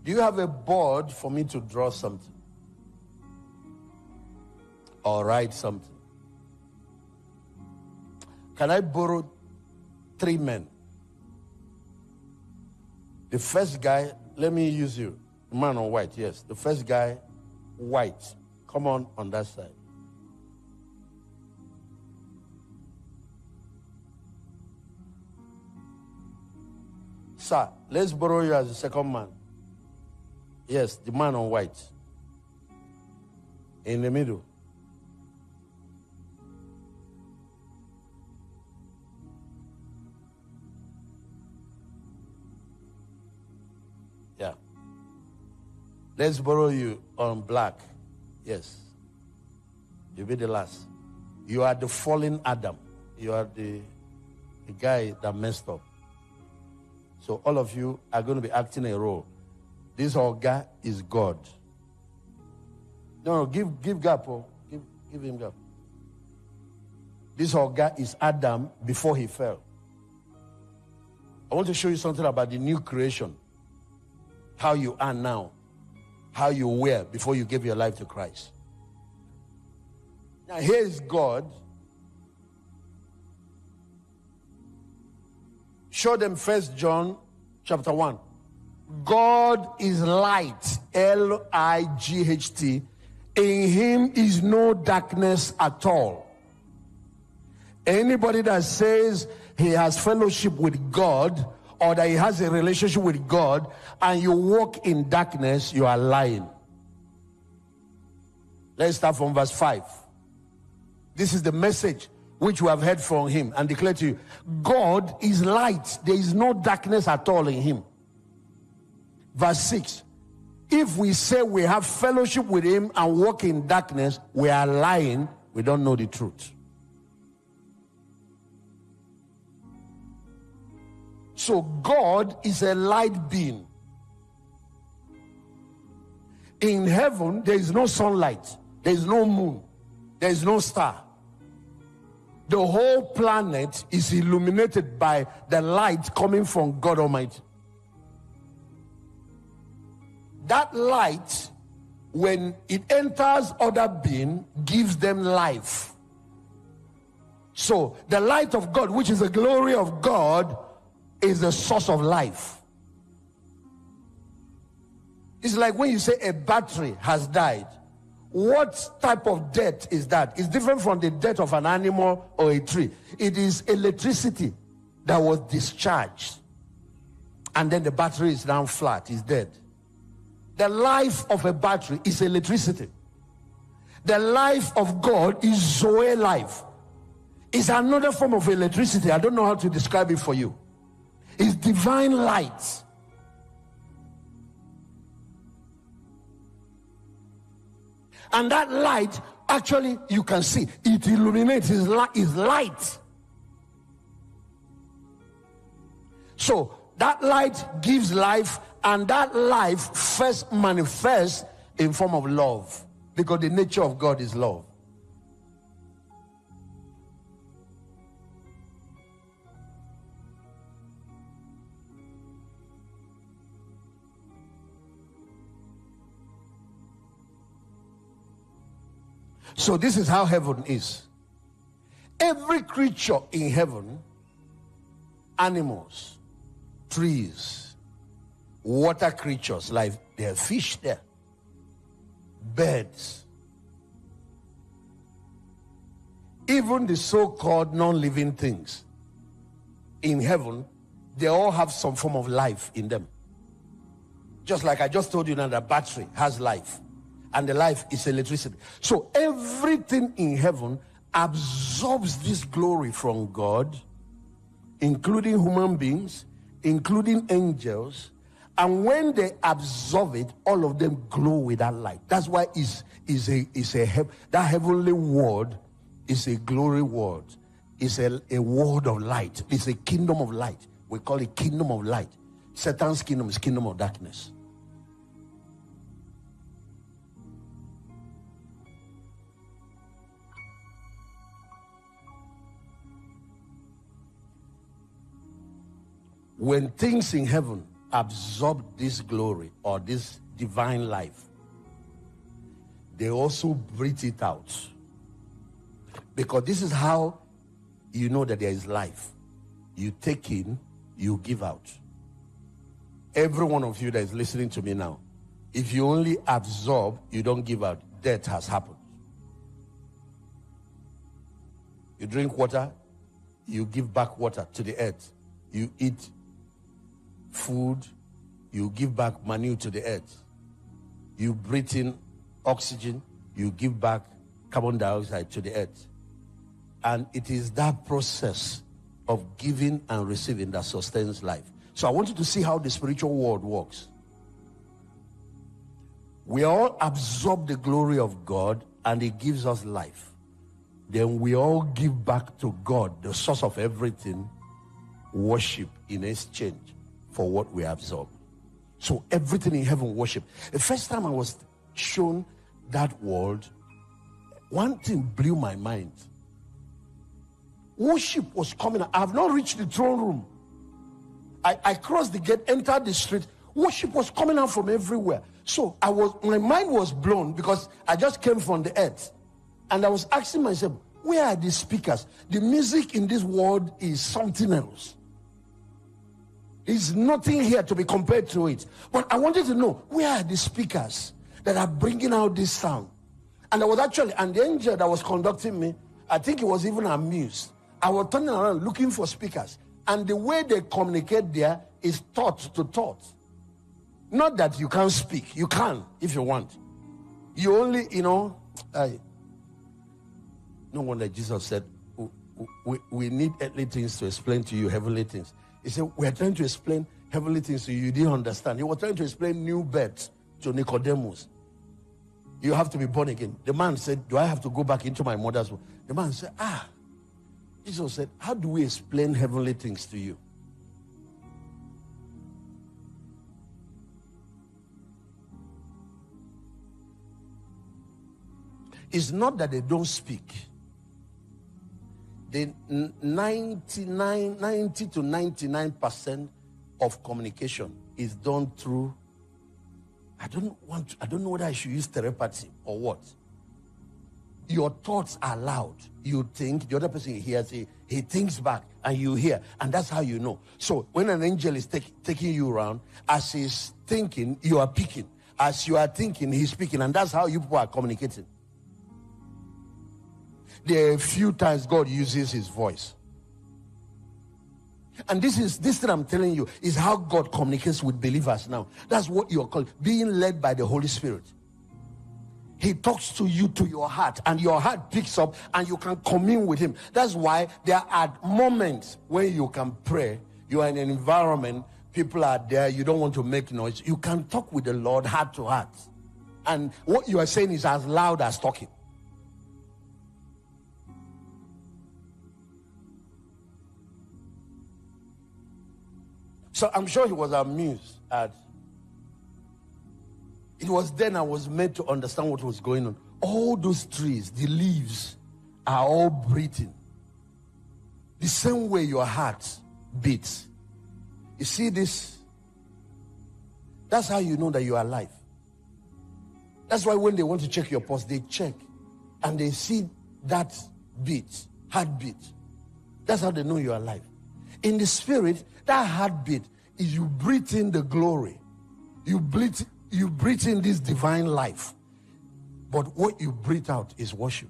Do you have a board for me to draw something? Or write something? Can I borrow 3 men? The first guy, let me use you. The man on white, yes. The first guy, white. Come on that side. Sir, let's borrow you as the second man. Yes, the man on white. In the middle. Yeah. Let's borrow you on black. Yes. You'll be the last. You are the fallen Adam. You are the guy that messed up. So all of you are going to be acting a role. This Oga is God. No, give gap. Oh. Give him gap. This Oga is Adam before he fell. I want to show you something about the new creation. How you are now. How you were before you gave your life to Christ. Now here is God. Show them 1 John chapter 1. God is light, L-I-G-H-T. In him is no darkness at all. Anybody that says he has fellowship with God or that he has a relationship with God and you walk in darkness, you are lying. Let's start from verse 5. This is the message which we have heard from him and declare to you. God is light. There is no darkness at all in him. Verse 6. If we say we have fellowship with him and walk in darkness, we are lying. We don't know the truth. So God is a light being. In heaven, there is no sunlight. There is no moon. There is no star. The whole planet is illuminated by the light coming from God Almighty. That light, when it enters other being, gives them life. So the light of God, which is the glory of God, is the source of life. It's like when you say a battery has died. What type of death is that? It's different from the death of an animal or a tree. It is electricity that was discharged. And then the battery is now flat, is dead. The life of a battery is electricity. The life of God is Zoe life. It's another form of electricity. I don't know how to describe it for you. It's divine light. And that light, actually, you can see, it illuminates, is light. So, that light gives life, and that life first manifests in form of love. Because the nature of God is love. So this is how heaven is. Every creature in heaven, animals, trees, water creatures, like there are fish there, birds, even the so-called non-living things in heaven, they all have some form of life in them. Just like I just told you now, the battery has life. And the life is electricity. So everything in heaven absorbs this glory from God, including human beings, including angels. And when they absorb it, all of them glow with that light. That's why that heavenly world is a glory world. It's a world of light. It's a kingdom of light. We call it kingdom of light. Satan's kingdom is kingdom of darkness. When things in heaven absorb this glory or this divine life, they also breathe it out. Because this is how you know that there is life. You take in, you give out. Every one of you that is listening to me now, if you only absorb, you don't give out, death has happened. You drink water, you give back water to the earth. You eat food, you give back manure to the earth. You breathe in oxygen, you give back carbon dioxide to the earth. And it is that process of giving and receiving that sustains life. So I want you to see how the spiritual world works. We all absorb the glory of God and it gives us life. Then we all give back to God, the source of everything, worship in exchange for what we absorb. So everything in heaven worship. The first time I was shown that world, one thing blew my mind. Worship was coming. I have not reached the throne room. I crossed the gate, entered the street. Worship was coming out from everywhere. So my mind was blown because I just came from the earth. And I was asking myself, where are the speakers? The music in this world is something else. There's nothing here to be compared to it. But I wanted to know, where are the speakers that are bringing out this sound? And the angel that was conducting me, I think he was even amused. I was turning around looking for speakers. And the way they communicate there is thought to thought. Not that you can't speak. You can if you want. You only, no wonder Jesus said, we need earthly things to explain to you heavenly things. He said, we are trying to explain heavenly things to you. You didn't understand. He was trying to explain new birth to Nicodemus. You have to be born again. The man said, do I have to go back into my mother's womb? The man said, Jesus said, how do we explain heavenly things to you? It's not that they don't speak. The 90 to 99% of communication is done through, I don't know whether I should use telepathy or what. Your thoughts are loud. You think, the other person hears it, he thinks back, and you hear, and that's how you know. So when an angel is taking you around, as he's thinking, you are picking. As you are thinking, he's speaking, and that's how you people are communicating. There are a few times God uses his voice. And this thing I'm telling you is how God communicates with believers now. That's what you're called, being led by the Holy Spirit. He talks to you, to your heart, and your heart picks up and you can commune with him. That's why there are moments when you can pray. You are in an environment, people are there, you don't want to make noise. You can talk with the Lord heart to heart. And what you are saying is as loud as talking. So I'm sure he was amused at. It was then I was made to understand what was going on. All those trees, the leaves, are all breathing. The same way your heart beats. You see this? That's how you know that you are alive. That's why when they want to check your pulse, they check. And they see that beat, heartbeat. That's how they know you are alive. In the spirit, that heartbeat is you breathe in the glory. You breathe in this divine life. But what you breathe out is worship.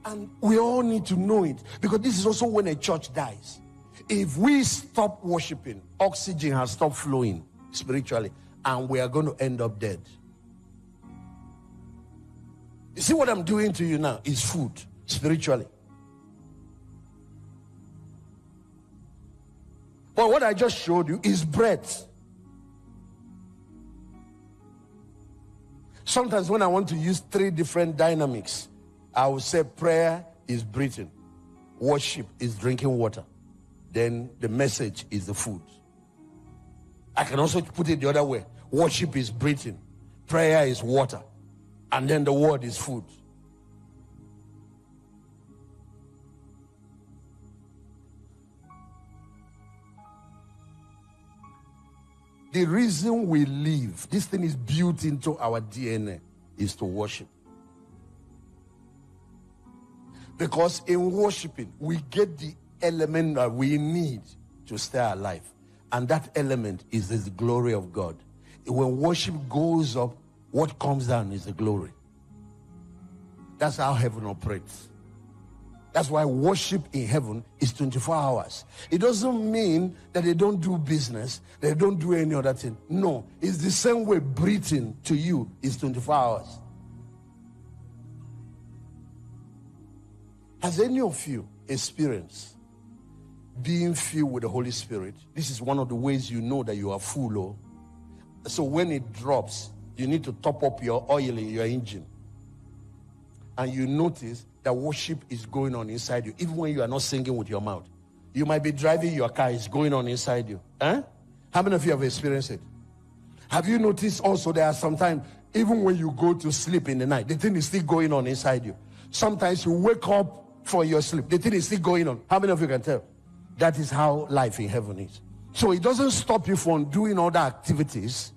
And we all need to know it, because this is also when a church dies. If we stop worshiping, oxygen has stopped flowing spiritually, and we are going to end up dead. You see what I'm doing to you now is food spiritually. But what I just showed you is breath. Sometimes when I want to use 3 different dynamics, I will say prayer is breathing, worship is drinking water, then the message is the food. I can also put it the other way. Worship is breathing, prayer is water, and then the word is food. The reason we live, this thing is built into our DNA, is to worship. Because in worshiping, we get the element that we need to stay alive. And that element is the glory of God. When worship goes up, what comes down is the glory. That's how heaven operates. That's why worship in heaven is 24 hours. It doesn't mean that they don't do business, they don't do any other thing. No, it's the same way breathing to you is 24 hours. Has any of you experienced being filled with the Holy Spirit? This is one of the ways you know that you are full. Oh. So when it drops, you need to top up your oil in your engine. And you notice that worship is going on inside you, even when you are not singing with your mouth. You might be driving your car, it's going on inside you. How many of you have experienced it? Have you noticed also there are sometimes, even when you go to sleep in the night, the thing is still going on inside you. Sometimes you wake up for your sleep, the thing is still going on. How many of you can tell? That is how life in heaven is. So it doesn't stop you from doing other activities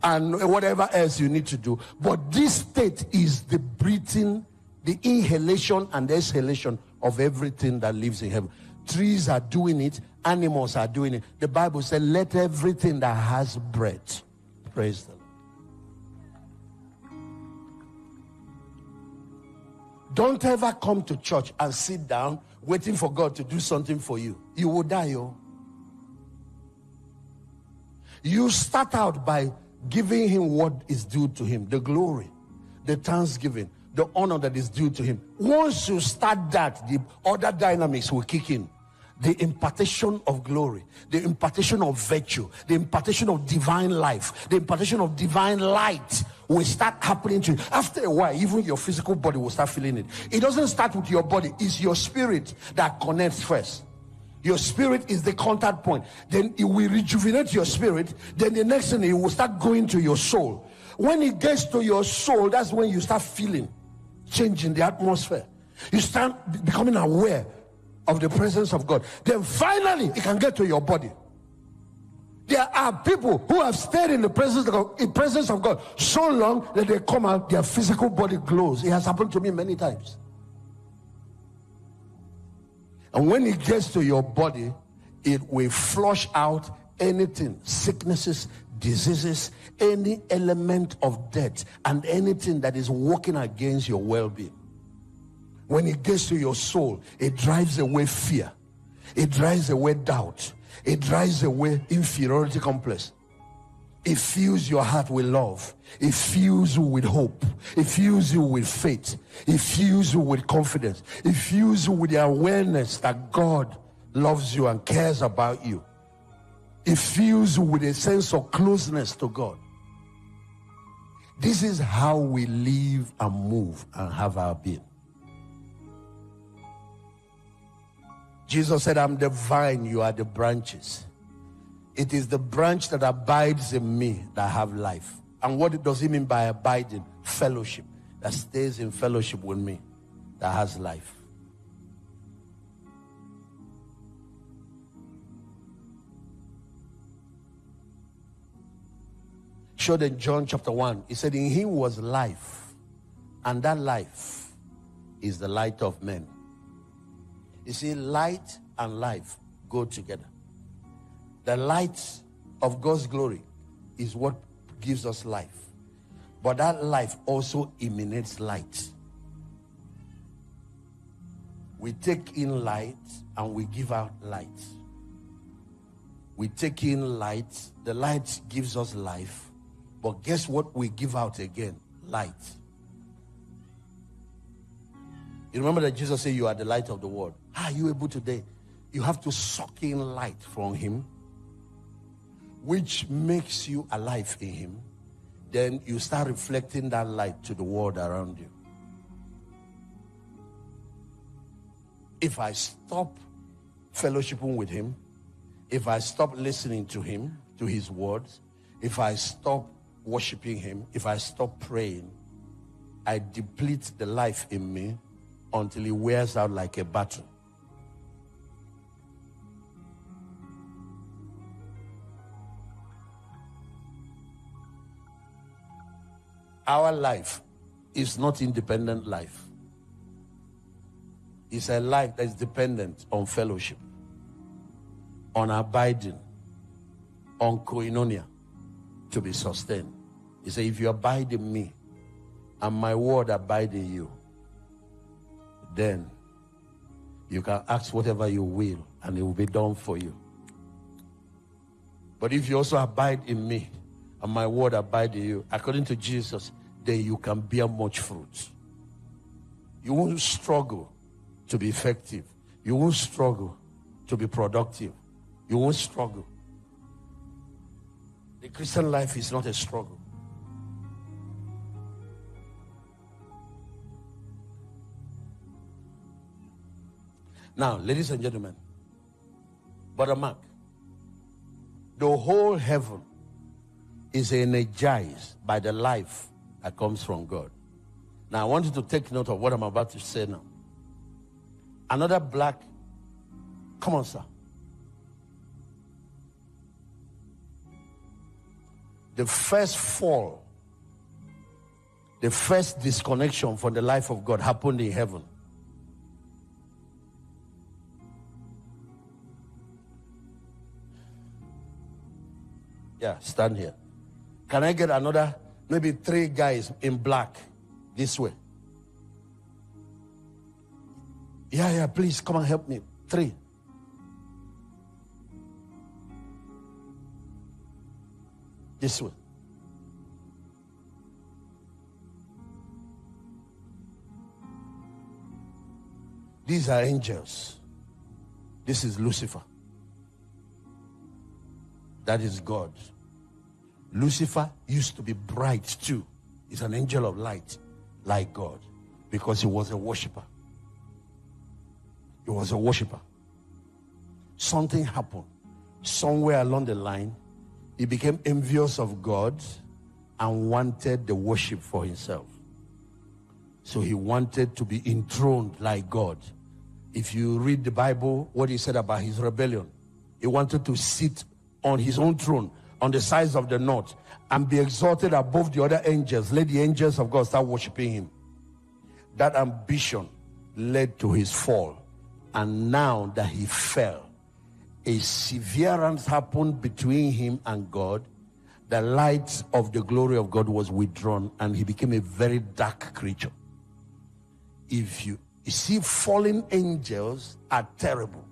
and whatever else you need to do. But this state is the breathing, the inhalation and the exhalation of everything that lives in heaven. Trees are doing it, animals are doing it. The Bible said, let everything that has breath praise the Lord. Don't ever come to church and sit down waiting for God to do something for you. You will die, oh. You start out by giving him what is due to him, the glory, the thanksgiving, the honor that is due to him. Once you start that, the other dynamics will kick in. The impartation of glory, the impartation of virtue, the impartation of divine life, the impartation of divine light will start happening to you. After a while, even your physical body will start feeling it. It doesn't start with your body. It's your spirit that connects first. Your spirit is the contact point. Then it will rejuvenate your spirit. Then the next thing, it will start going to your soul. When it gets to your soul, that's when you start feeling, changing the atmosphere. You start becoming aware of the presence of God. Then finally, it can get to your body. There are people who have stayed in the presence of God so long that they come out, their physical body glows. It has happened to me many times. And when it gets to your body, it will flush out anything, sicknesses, diseases, any element of death, and anything that is working against your well-being. When it gets to your soul, it drives away fear. It drives away doubt. It drives away inferiority complex. It fills your heart with love. It fills you with hope. It fills you with faith. It fills you with confidence. It fills you with the awareness that God loves you and cares about you. It fills you with a sense of closeness to God. This is how we live and move and have our being. Jesus said, I'm the vine, you are the branches. It is the branch that abides in me that have life. And what does he mean by abiding? Fellowship. That stays in fellowship with me, that has life. Showed in John chapter 1, he said, in him was life, and that life is the light of men. You see, light and life go together. The light of God's glory is what gives us life. But that life also emanates light. We take in light and we give out light. We take in light, the light gives us life. But guess what we give out again? Light. You remember that Jesus said you are the light of the world. How are you able today? You have to suck in light from him, which makes you alive in him. Then you start reflecting that light to the world around you. If I stop fellowshipping with him, if I stop listening to him, to his words, if I stop worshiping him, if I stop praying, I deplete the life in me until it wears out like a battery. Our life is not independent life. It's a life that is dependent on fellowship, on abiding, on koinonia to be sustained. He said, if you abide in me and my word abide in you, then you can ask whatever you will and it will be done for you. But if you also abide in me and my word abide in you, according to Jesus, then you can bear much fruit. You won't struggle to be effective. You won't struggle to be productive. You won't struggle. The Christian life is not a struggle. Now, ladies and gentlemen, Brother Mark, the whole heaven is energized by the life that comes from God. Now, I want you to take note of what I'm about to say now. Another black, come on, sir. The first fall, the first disconnection from the life of God happened in heaven. Yeah, stand here. Can I get another, maybe 3 guys in black this way? Yeah, please come and help me. 3. This way. These are angels. This is Lucifer. That is God. Lucifer used to be bright too. He's an angel of light, like God, because he was a worshiper. He was a worshiper. Something happened. Somewhere along the line, he became envious of God and wanted the worship for himself. So he wanted to be enthroned like God. If you read the Bible, what he said about his rebellion, he wanted to sit on his own throne on the sides of the north and be exalted above the other angels. Let the angels of God start worshiping him. That ambition led to his fall. And now that he fell, a severance happened between him and God. The light of the glory of God was withdrawn and he became a very dark creature. If you see, fallen angels are terrible.